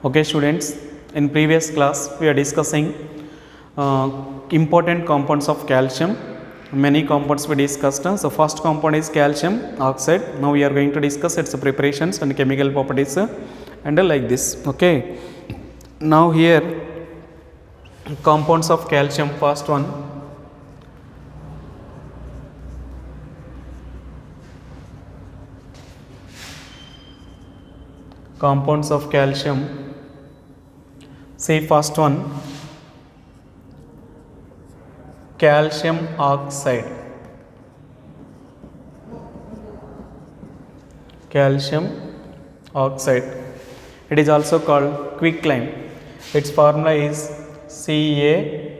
Okay students, in previous class we are discussing important compounds of calcium. Many compounds we discussed. So first compound is calcium oxide. Now we are going to discuss its preparations and chemical properties and like this. Okay, now here compounds of calcium. First one, compounds of calcium. See first one, calcium oxide. Calcium oxide. It is also called quicklime. Its formula is CaO.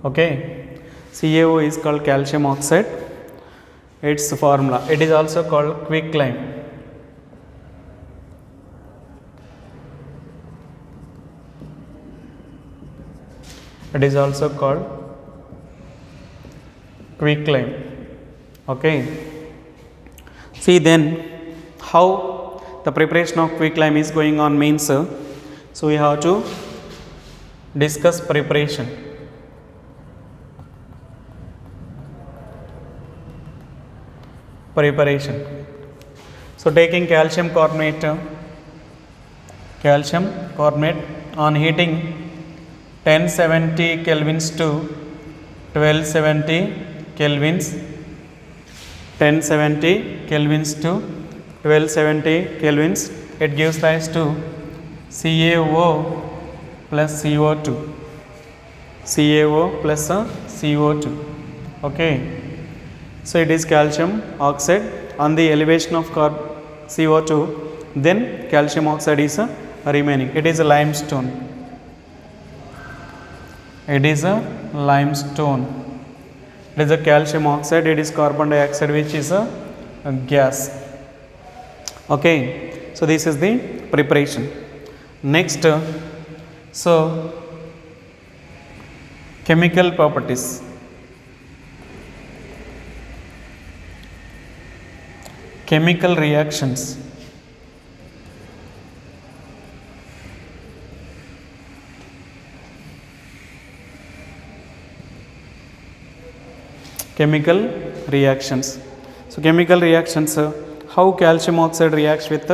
Okay, CaO is called calcium oxide. Its formula. It is also called quicklime. It is also called quicklime. Okay. See then how the preparation of quicklime is going on means, so we have to discuss preparation. So taking calcium carbonate on heating 1070 kelvins to 1270 kelvins, 1070 kelvins to 1270 kelvins, it gives rise to CaO plus CO2. CaO plus CO2. Okay, so it is calcium oxide. On the elevation of CO2, then calcium oxide is remaining. It is a limestone. It is a limestone. It is a calcium oxide. It is carbon dioxide, which is a gas. Okay, so this is the preparation. Next, so chemical properties. Chemical reactions. Chemical reactions. So chemical reactions, how calcium oxide reacts with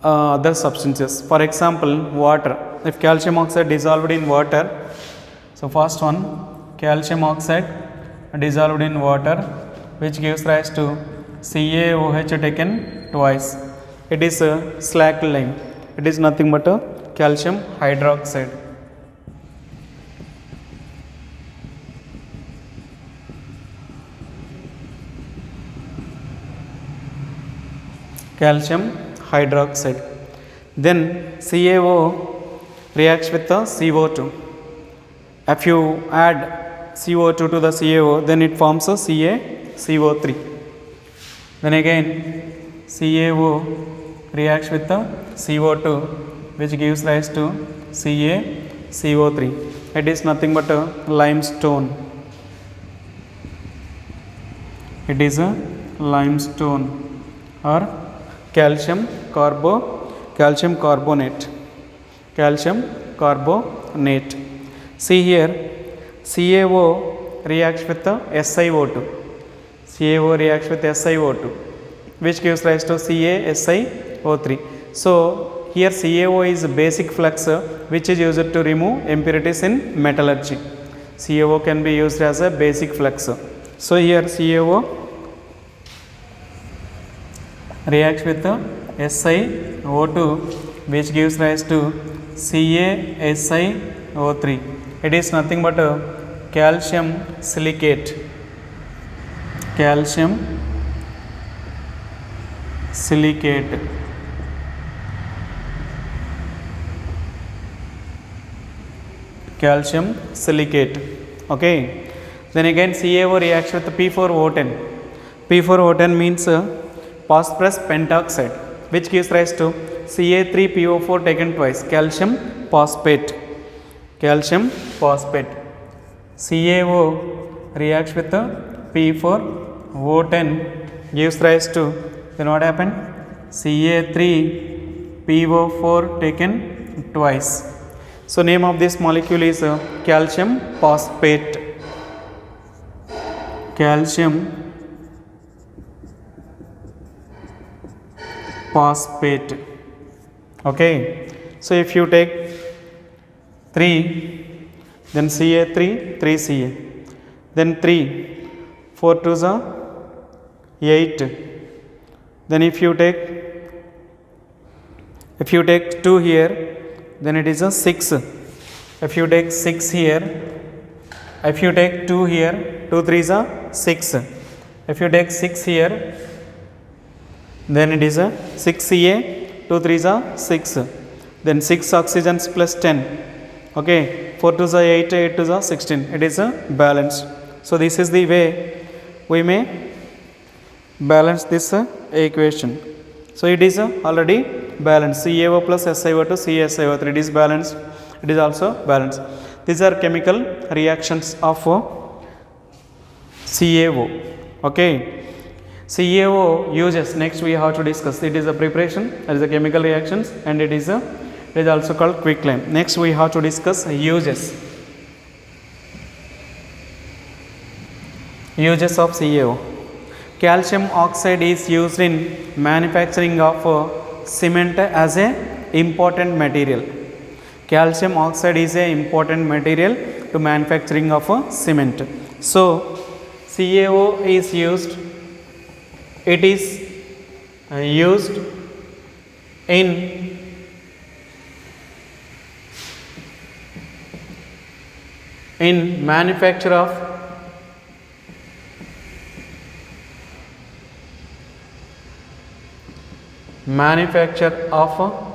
other substances. For example, water. If calcium oxide dissolved in water, so first one, calcium oxide dissolved in water, which gives rise to CaOH taken twice. It is a slacked lime. It is nothing but a calcium hydroxide. Calcium hydroxide. Then CaO reacts with the CO2. If you add CO2 to the CaO, then it forms a CaCO3. Then again CaO reacts with the CO2, which gives rise to CaCO3. It is nothing but a limestone. It is a limestone or calcium carbonate. See here, CaO reacts with the SiO2. CaO reacts with SiO2, which gives rise to CaSiO3. So here CaO is a basic flux, which is used to remove impurities in metallurgy. CaO can be used as a basic flux. So here CaO reacts with the SiO2, which gives rise to CaSiO3. It is nothing but a calcium silicate. Calcium silicate. Calcium silicate. Okay. Then again CaO reacts with P4O10. P4O10 means phosphorus pentoxide, which gives rise to Ca3PO4 taken twice. Calcium phosphate. CaO reacts with the P4O10, gives rise to, then what happened? Ca3PO4 taken twice. So name of this molecule is calcium phosphate. Calcium phosphate. Okay. So if you take 3, then Ca3, 3Ca, then 3, 4 2s are 8. Then if you take 2 here, then it is a 6. If you take 6 here, if you take 2 here, 2 3s are 6. If you take 6 here, then it is a 6Ca, 2 3s are 6. Then 6 oxygens plus 10. Okay, 4 2s are 8, 8 2s are 16. It is a balance. So this is the way we may balance this equation. So it is already balanced. CaO plus SiO2 CaSiO3, it is balanced. It is also balanced. These are chemical reactions of CaO. Okay. CaO uses, next we have to discuss. It is a preparation, it is a chemical reactions, and it is also called quicklime. Next we have to discuss uses. Uses of CaO. Calcium oxide is used in manufacturing of cement as a important material. Calcium oxide is a important material to manufacturing of cement. So CaO is used. It is used in manufacture of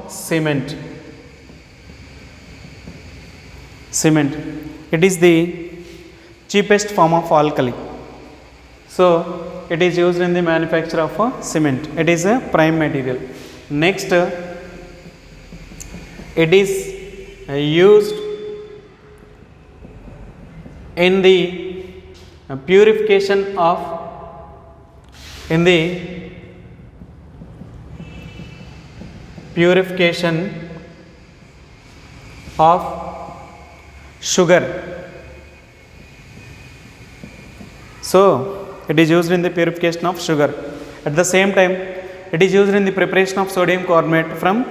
cement. It is the cheapest form of alkali. So it is used in the manufacture of cement. It is a prime material. Next, it is used in the purification of sugar. So it is used in the purification of sugar. At the same time, it is used in the preparation of sodium carbonate from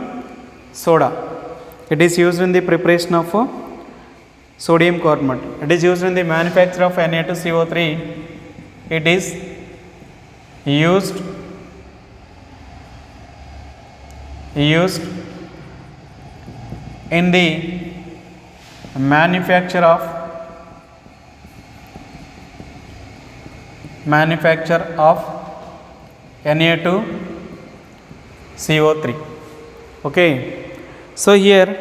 soda. It is used in the preparation of sodium carbonate. It is used in the manufacture of Na2CO3. It is used in the manufacture of Na2CO3. Okay. So here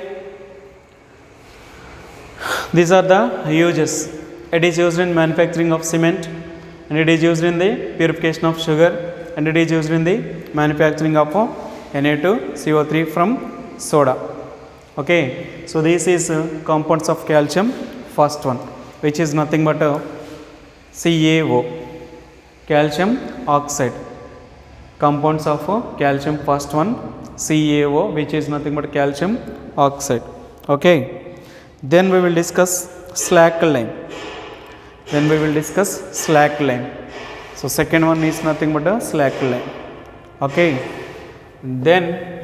these are the uses. It is used in manufacturing of cement, and it is used in the purification of sugar, and it is used in the manufacturing of Na2CO3 from soda. Okay. So this is compounds of calcium. First one, which is nothing but CaO, calcium oxide. Compounds of calcium, first one CaO, which is nothing but calcium oxide. Okay. Then we will discuss slack line. So second one is nothing but a slack line. Okay. Then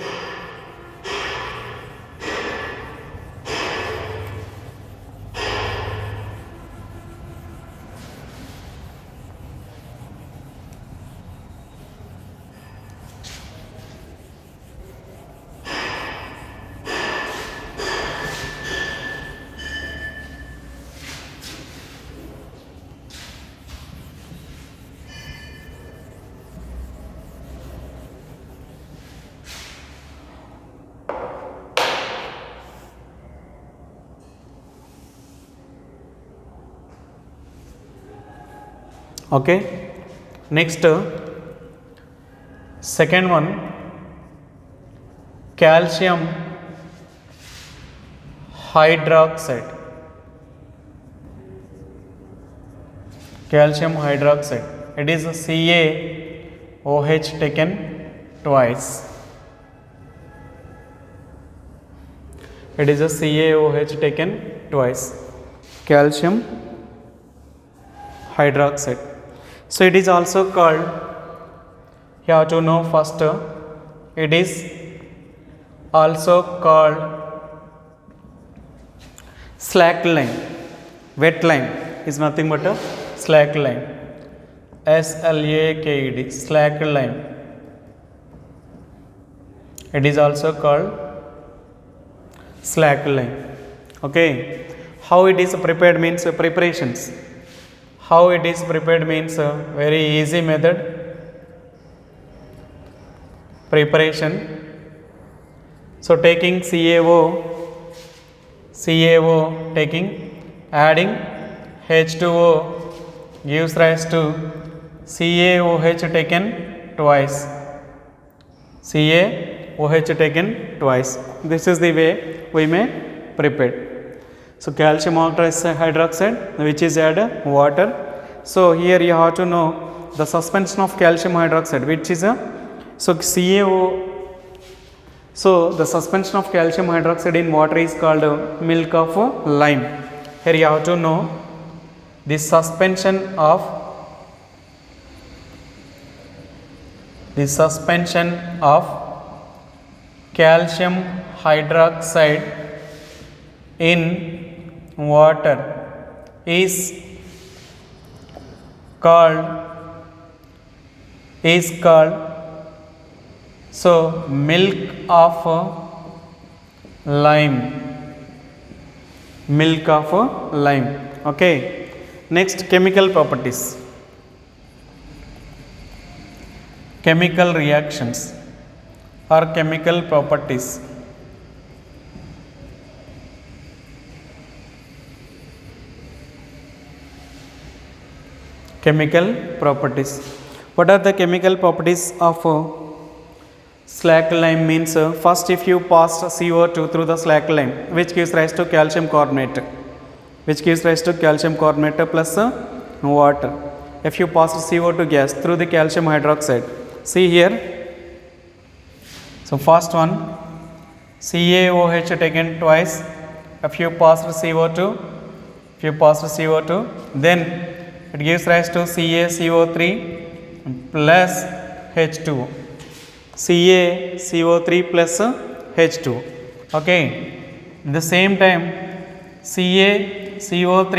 okay. Next, second one, calcium hydroxide. It is CaOH taken twice. It is a CaOH taken twice. Calcium hydroxide. So it is also called, you have to know first, it is also called slack lime. Wet lime is nothing but a slack lime. SLAKED, slack lime. It is also called slack lime. Okay. How it is prepared means preparations. How it is prepared means very easy method. Preparation. So taking CaO taking, adding H2O gives rise to CaOH taken twice. CaOH taken twice. This is the way we may prepare. So calcium hydroxide, which is add water. So here you have to know the suspension of calcium hydroxide, which is a CaO. So the suspension of calcium hydroxide in water is called milk of lime. Here you have to know the suspension of calcium hydroxide in water is called so milk of lime. Milk of lime. Okay. Next, chemical properties. Chemical reactions or chemical properties. Chemical properties. What are the chemical properties of slack lime means? First, if you pass CO2 through the slack lime, which gives rise to calcium carbonate, plus water. If you pass CO2 gas through the calcium hydroxide, see here. So first one, CaOH taken twice. If you pass CO2, then it gives rise to CaCO3 plus H2O. CaCO3 plus H2O. Okay. At the same time, CaCO3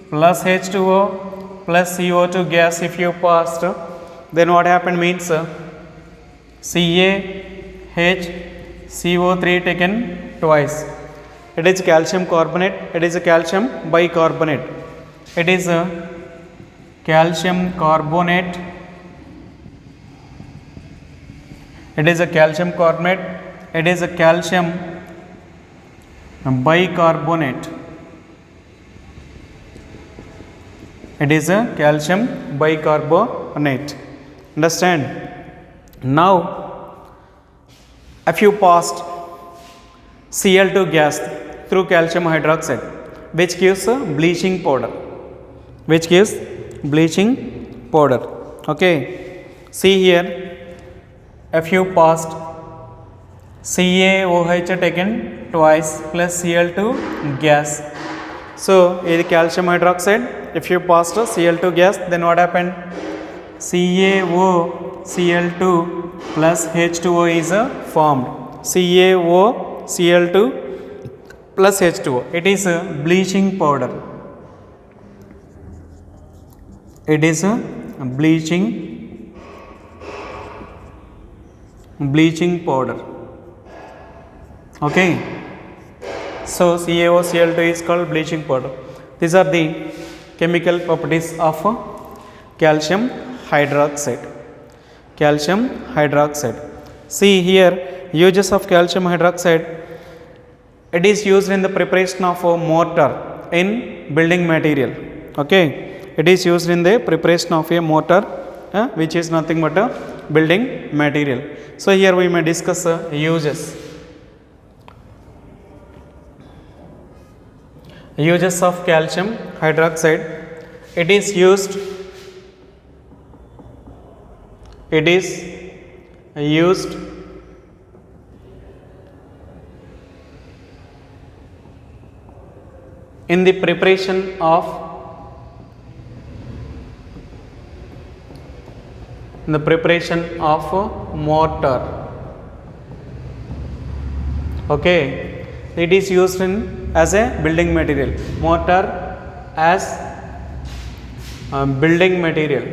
plus H2O plus CO2 gas, if you passed, then what happened means CaHCO3 taken twice. It is calcium carbonate, it is a calcium bicarbonate. It is a calcium carbonate. It is a calcium carbonate. It is a calcium bicarbonate. It is a calcium bicarbonate. Understand? Now, if you passed Cl2 gas through calcium hydroxide, which gives a bleaching powder. Okay. See here, if you passed CaOH taken twice plus Cl2 gas. So, in calcium hydroxide, if you passed Cl2 gas, then what happened? CaOCl2 plus H2O is formed. CaOCl2 plus H2O. It is a bleaching powder. It is a bleaching powder. Okay. So CaOCl2 is called bleaching powder. These are the chemical properties of calcium hydroxide. See here, uses of calcium hydroxide. It is used in the preparation of a mortar in building material. Okay. It is used in the preparation of a mortar, which is nothing but a building material. So here we may discuss uses. Uses of calcium hydroxide. It is used in the preparation of mortar. Okay, it is used in as a building material. Mortar as building material.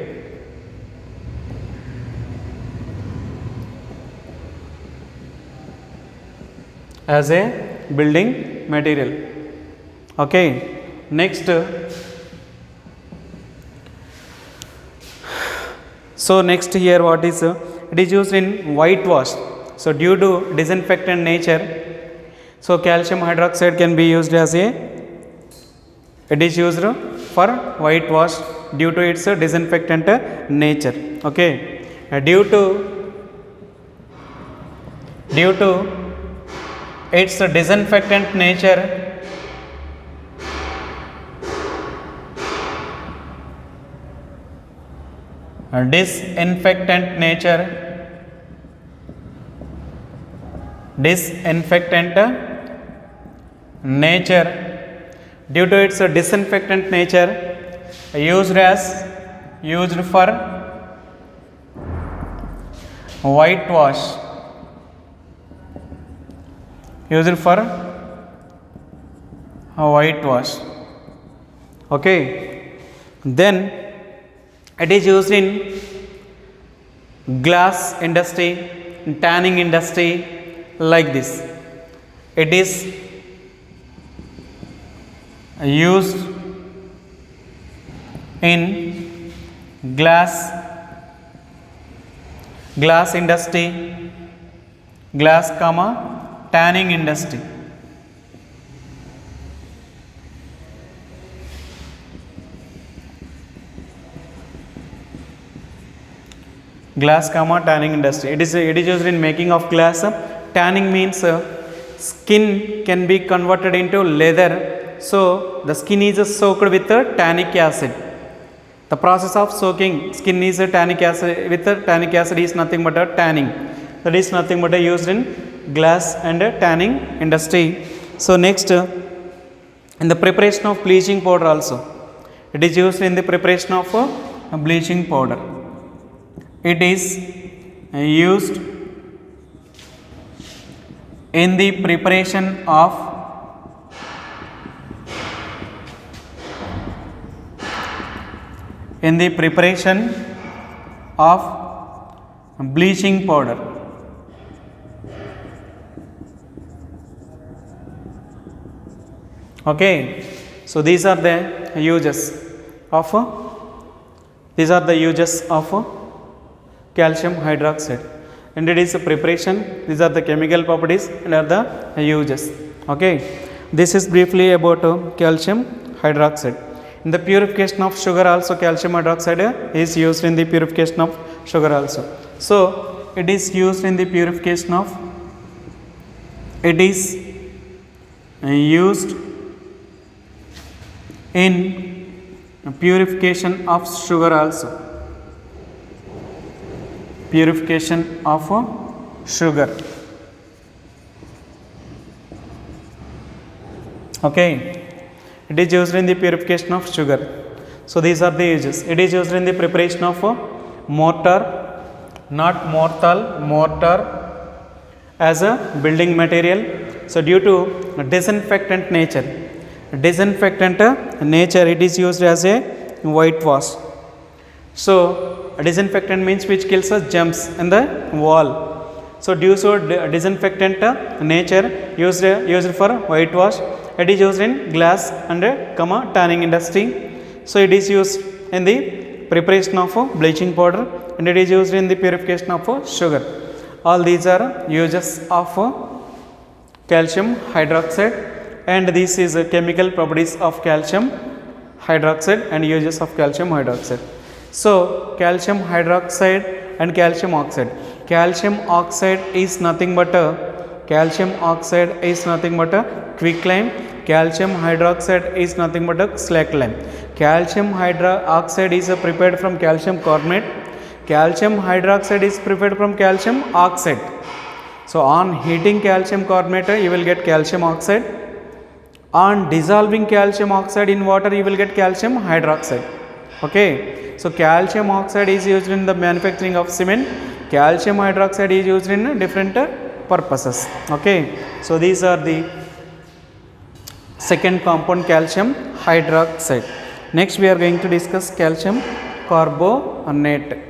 As a building material. Okay, next, so next here what is it is used in whitewash. So due to disinfectant nature, so calcium hydroxide can be used as a, it is used for whitewash due to its disinfectant nature. Okay, due to its disinfectant nature, disinfectant nature, due to its disinfectant nature, used for whitewash, Okay, then it is used in glass industry, tanning industry, like this. It is used in glass industry, tanning industry. Tanning industry. It is used in making of glass. Tanning means skin can be converted into leather. So the skin is soaked with tannic acid. The process of soaking skin is tannic acid. With tannic acid is nothing but a tanning. That is nothing but used in glass and tanning industry. So next, in the preparation of bleaching powder also, it is used in the preparation of bleaching powder. It is used in the preparation of bleaching powder. Okay, so these are the uses of calcium hydroxide, and it is a preparation. These are the chemical properties and are the uses. Okay, this is briefly about calcium hydroxide. In the purification of sugar also, calcium hydroxide is used in the purification of sugar also. So it is used in the purification of, it is used in purification of sugar also. Purification of sugar. Okay, it is used in the purification of sugar. So these are the uses. It is used in the preparation of mortar, not mortar, as a building material. So due to disinfectant nature, it is used as a whitewash. So a disinfectant means which kills germs in the wall. So due to disinfectant nature, used for whitewash. It is used in glass and tanning industry. So it is used in the preparation of bleaching powder, and it is used in the purification of sugar. All these are uses of calcium hydroxide, and this is chemical properties of calcium hydroxide and uses of calcium hydroxide. So calcium hydroxide and calcium oxide. Calcium oxide is nothing but a quicklime. Calcium hydroxide is nothing but a slack lime. Calcium hydroxide is prepared from calcium carbonate. calcium hydroxide is prepared from calcium oxide. So on heating calcium carbonate you will get calcium oxide. On dissolving calcium oxide in water you will get calcium hydroxide. Okay, so calcium oxide is used in the manufacturing of cement, calcium hydroxide is used in different purposes. Okay, so these are the second compound, calcium hydroxide. Next we are going to discuss calcium carbonate.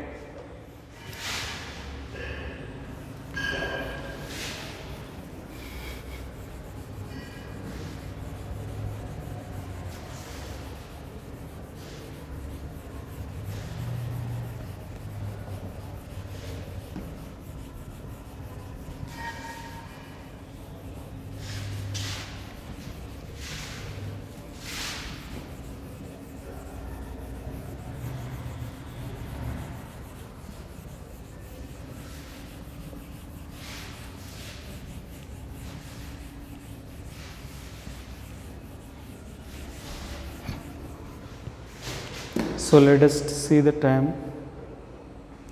So let us see, the time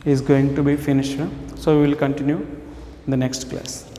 is going to be finished. So we will continue in the next class.